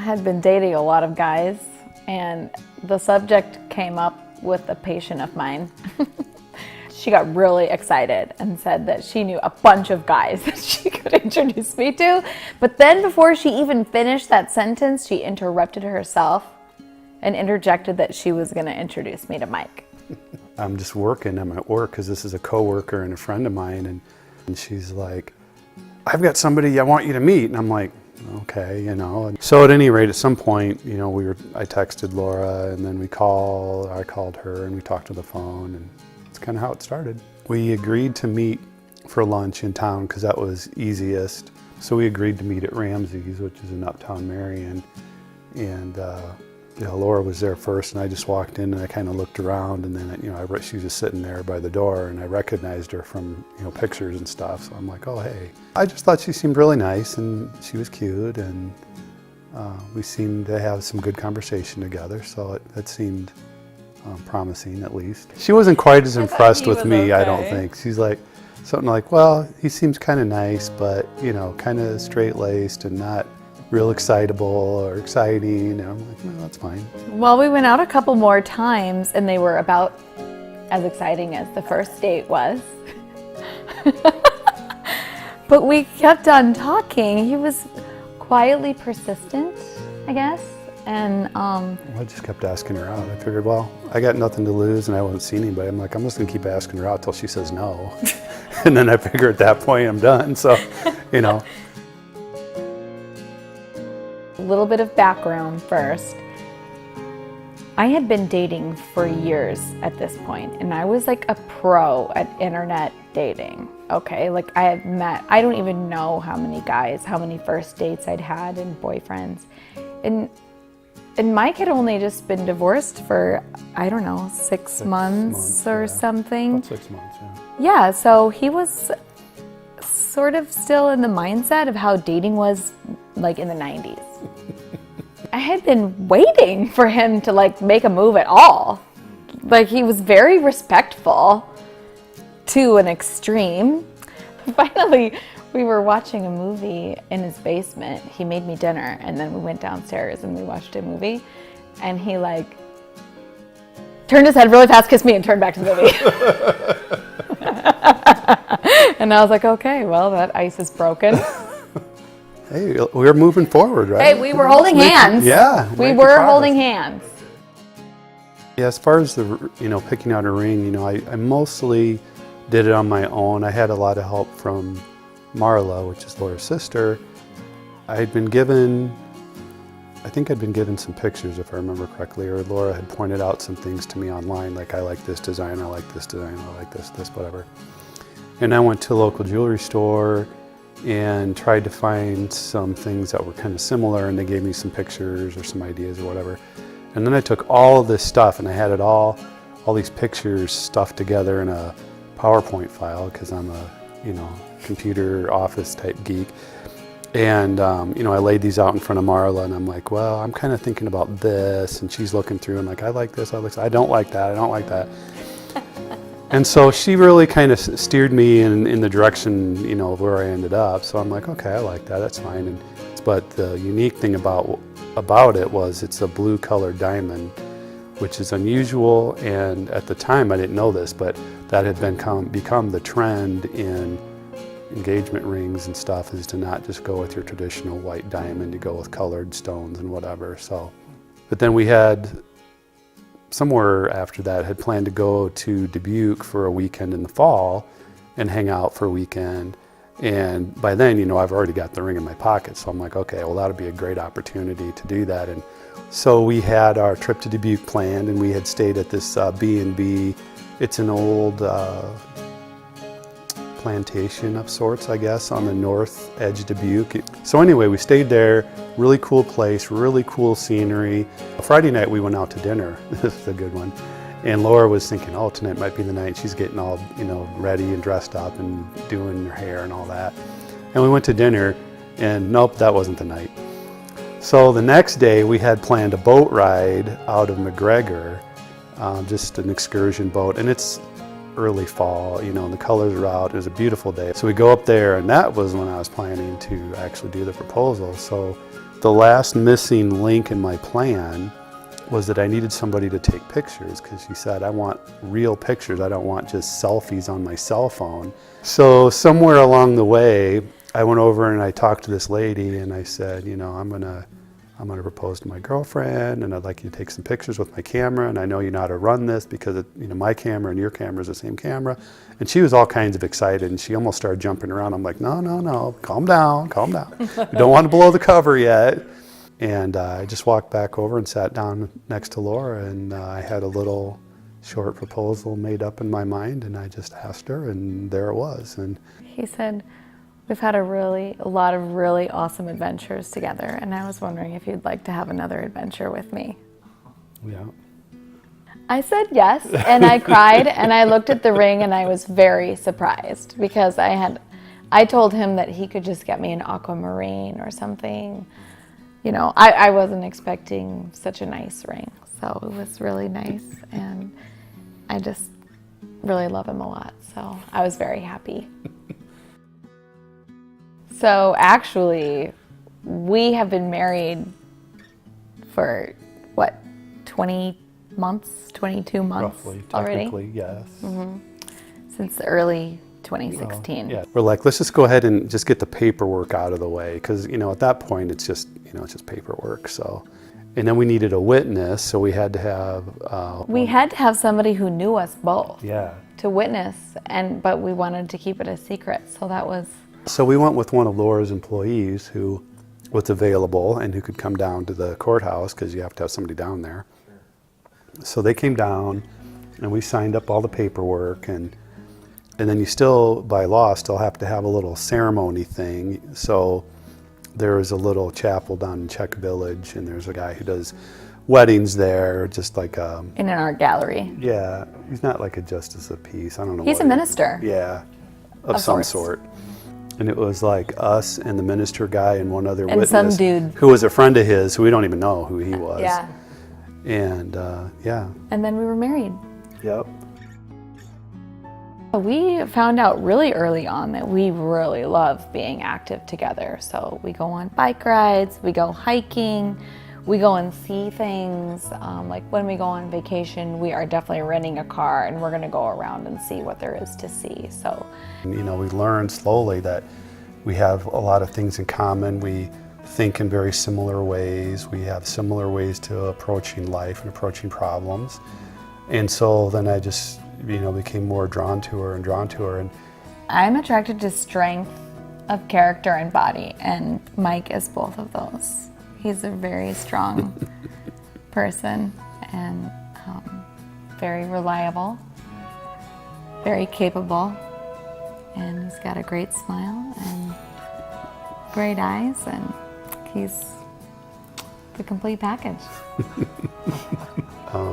had been dating a lot of guys, and the subject came up with a patient of mine. She got really excited and said that she knew a bunch of guys that she could introduce me to. But then before she even finished that sentence, she interrupted herself and interjected that she was going to introduce me to Mike. I'm just working. I'm at work because this is a coworker and a friend of mine. And she's like, I've got somebody I want you to meet. And I'm like, okay, you know. And so at any rate, at some point, you know, I texted Laura, and then I called her, and we talked on the phone, and it's kind of how it started. We agreed to meet for lunch in town because that was easiest. So we agreed to meet at Ramsey's, which is in Uptown Marion, and you know, Laura was there first, and I just walked in, and I kind of looked around, and then, you know, she was just sitting there by the door, and I recognized her from, you know, pictures and stuff. So I'm like, oh, hey. I just thought she seemed really nice, and she was cute, and we seemed to have some good conversation together. So it seemed promising, at least. She wasn't quite as impressed with me, okay. I don't think. She's like, something like, well, he seems kind of nice, but, you know, kind of straight-laced and not real excitable or exciting. And I'm like, no, that's fine. Well, we went out a couple more times, and they were about as exciting as the first date was. But we kept on talking. He was quietly persistent, I guess. And I just kept asking her out. I figured, well, I got nothing to lose, and I haven't seen anybody. I'm like, I'm just gonna keep asking her out till she says no. And then I figure at that point I'm done. So, you know. A little bit of background first. I had been dating for years at this point, and I was like a pro at internet dating. Okay, like I had met, I don't even know how many guys, how many first dates I'd had and boyfriends. And Mike had only just been divorced for, I don't know, six months or something. About 6 months, yeah. Yeah, so he was sort of still in the mindset of how dating was like in the 90s. I had been waiting for him to like make a move at all. Like he was very respectful to an extreme. Finally, we were watching a movie in his basement. He made me dinner, and then we went downstairs and we watched a movie, and he like turned his head really fast, kissed me, and turned back to the movie. And I was like, okay, well, that ice is broken. Hey, we were moving forward, right? Hey, we were holding hands. Yeah. We were holding hands. Yeah, as far as the, you know, picking out a ring, you know, I mostly did it on my own. I had a lot of help from Marla, which is Laura's sister. I think I'd been given some pictures, if I remember correctly, or Laura had pointed out some things to me online, like I like this design, I like this design, I like this, whatever. And I went to a local jewelry store and tried to find some things that were kind of similar, and they gave me some pictures or some ideas or whatever. And then I took all of this stuff, and I had it all these pictures stuffed together in a PowerPoint file, because I'm a, you know, computer office type geek. And, you know, I laid these out in front of Marla, and I'm like, well, I'm kind of thinking about this. And she's looking through and like, I like this, I don't like that, I don't like that. And so she really kind of steered me in the direction, you know, of where I ended up. So I'm like, okay, I like that, that's fine. But the unique thing about it was it's a blue colored diamond, which is unusual. And at the time I didn't know this, but that had become the trend in engagement rings and stuff, is to not just go with your traditional white diamond, to go with colored stones and whatever. So, but then we had, somewhere after that, had planned to go to Dubuque for a weekend in the fall and hang out for a weekend. And by then, you know, I've already got the ring in my pocket. So I'm like, okay, well, that'll be a great opportunity to do that. And so we had our trip to Dubuque planned, and we had stayed at this B&B. It's an old plantation of sorts, I guess, on the north edge of Dubuque. So anyway, we stayed there, really cool place, really cool scenery. Friday night we went out to dinner. This is a good one. And Laura was thinking, oh, tonight might be the night. She's getting all, you know, ready and dressed up and doing her hair and all that. And we went to dinner, and nope, that wasn't the night. So the next day we had planned a boat ride out of McGregor, just an excursion boat, and it's early fall, you know, and the colors are out. It was a beautiful day. So we go up there, and that was when I was planning to actually do the proposal. So The last missing link in my plan was that I needed somebody to take pictures, because she said, I want real pictures. I don't want just selfies on my cell phone. So somewhere along the way, I went over and I talked to this lady and I said, you know, I'm gonna propose to my girlfriend, and I'd like you to take some pictures with my camera, and I know you know how to run this because you know, my camera and your camera is the same camera. And she was all kinds of excited, and she almost started jumping around. I'm like, no, calm down. You don't want to blow the cover yet. And I just walked back over and sat down next to Laura, and I had a little short proposal made up in my mind, and I just asked her, and there it was. And he said, we've had a lot of really awesome adventures together, and I was wondering if you'd like to have another adventure with me. Yeah. I said yes, and I cried, and I looked at the ring, and I was very surprised because I told him that he could just get me an aquamarine or something. You know, I wasn't expecting such a nice ring, so it was really nice, and I just really love him a lot, so I was very happy. So actually, we have been married for, what, 20 months, 22 months roughly, already? technically, yes. Mm-hmm. Since early 2016. Yeah, we're like, let's just go ahead and just get the paperwork out of the way, because, you know, at that point, it's just paperwork, so. And then we needed a witness, so we had to have... we had to have somebody who knew us both. Yeah. To witness, but we wanted to keep it a secret, so that was... So we went with one of Laura's employees who was available and who could come down to the courthouse, because you have to have somebody down there. So they came down, and we signed up all the paperwork, and then you still, by law, still have to have a little ceremony thing. So there is a little chapel down in Czech Village, and there's a guy who does weddings there, just like in an art gallery. Yeah, he's not like a justice of peace. I don't know. He's a minister. Yeah, of some sort. And it was like us and the minister guy and one other witness. And some dude. Who was a friend of his, who we don't even know who he was. Yeah. And yeah. And then we were married. Yep. We found out really early on that we really love being active together. So we go on bike rides, we go hiking, we go and see things. Like when we go on vacation, we are definitely renting a car and we're going to go around and see what there is to see. So, you know, we learned slowly that we have a lot of things in common. We think in very similar ways. We have similar ways to approaching life and approaching problems. And so then I just, you know, became more drawn to her. And I'm attracted to strength of character and body, and Mike is both of those. He's a very strong person and very reliable, very capable, and he's got a great smile and great eyes, and he's the complete package.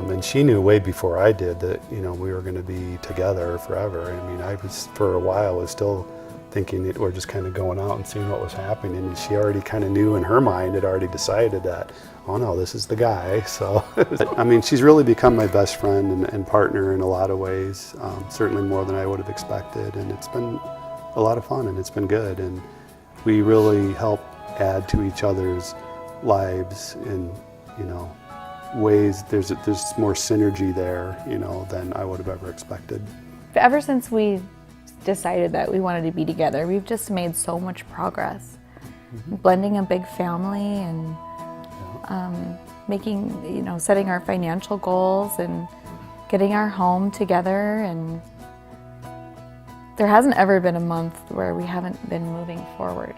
And she knew way before I did that, you know, we were going to be together forever. I mean, I was, for a while, was still thinking that we're just kind of going out and seeing what was happening. And she already kind of knew in her mind, had already decided that, oh no, this is the guy. So, I mean, she's really become my best friend and partner in a lot of ways, certainly more than I would have expected. And it's been a lot of fun and it's been good. And we really help add to each other's lives in, you know, ways. There's more synergy there, you know, than I would have ever expected. Ever since we decided that we wanted to be together, we've just made so much progress. Mm-hmm. Blending a big family and making, you know, setting our financial goals and getting our home together, and there hasn't ever been a month where we haven't been moving forward.